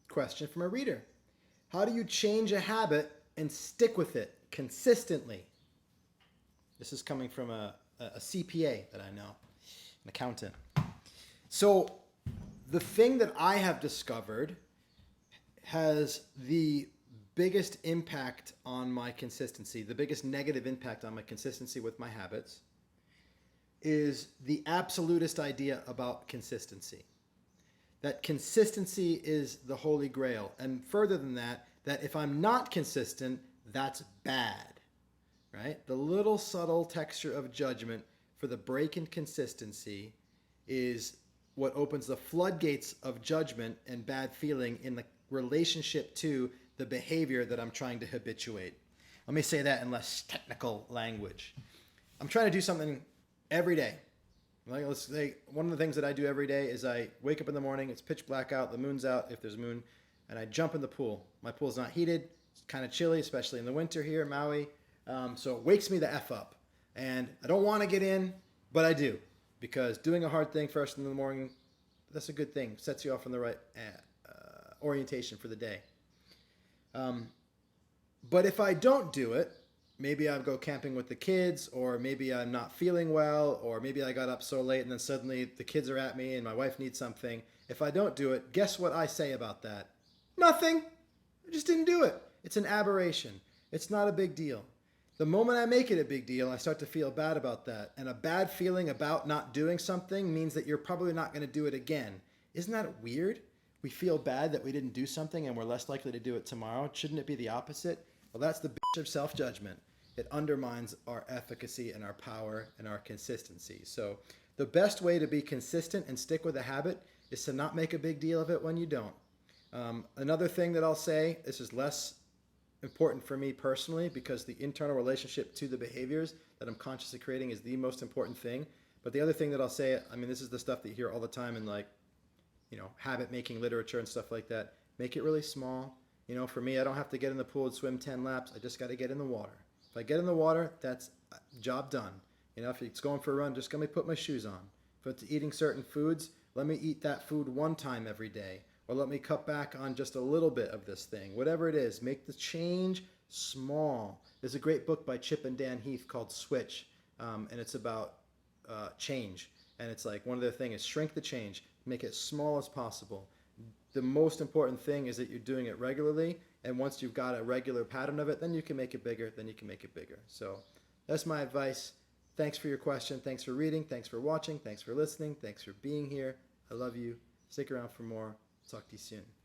question from a reader. How do you change a habit and stick with it consistently? This is coming from a CPA that I know, an accountant. So the thing that I have discovered has the biggest impact on my consistency, the biggest negative impact on my consistency with my habits, is the absolutist idea about consistency. That consistency is the holy grail. And further than that, that if I'm not consistent, that's bad, right? The little subtle texture of judgment for the break in consistency is what opens the floodgates of judgment and bad feeling in the relationship to the behavior that I'm trying to habituate. Let me say that in less technical language. I'm trying to do something every day. Like, let's say one of the things that I do every day is I wake up in the morning, it's pitch black out, the moon's out if there's moon, and I jump in the pool. My pool's not heated, it's kind of chilly, especially in the winter here in Maui, so it wakes me the F up. And I don't want to get in, but I do, because doing a hard thing first in the morning, that's a good thing, sets you off on the right orientation for the day. But if I don't do it, maybe I'll go camping with the kids, or maybe I'm not feeling well, or maybe I got up so late and then suddenly the kids are at me and my wife needs something. If I don't do it, guess what I say about that? Nothing. I just didn't do it. It's an aberration. It's not a big deal. The moment I make it a big deal, I start to feel bad about that. And a bad feeling about not doing something means that you're probably not going to do it again. Isn't that weird? We feel bad that we didn't do something and we're less likely to do it tomorrow. Shouldn't it be the opposite? Well, that's the bitch of self-judgment. It undermines our efficacy and our power and our consistency. So the best way to be consistent and stick with a habit is to not make a big deal of it when you don't. Another thing that I'll say, this is less important for me personally because the internal relationship to the behaviors that I'm consciously creating is the most important thing. But the other thing that I'll say, I mean, this is the stuff that you hear all the time in habit making literature and stuff like that. Make it really small. For me, I don't have to get in the pool and swim 10 laps. I just got to get in the water. If I get in the water, that's job done. If it's going for a run, just let me put my shoes on. If it's eating certain foods, let me eat that food one time every day. Or let me cut back on just a little bit of this thing. Whatever it is, make the change small. There's a great book by Chip and Dan Heath called Switch, and it's about change. And it's like one of their things is shrink the change, make it as small as possible. The most important thing is that you're doing it regularly, and once you've got a regular pattern of it, then you can make it bigger, then you can make it bigger. So that's my advice. Thanks for your question. Thanks for reading. Thanks for watching. Thanks for listening. Thanks for being here. I love you. Stick around for more. Talk to you soon.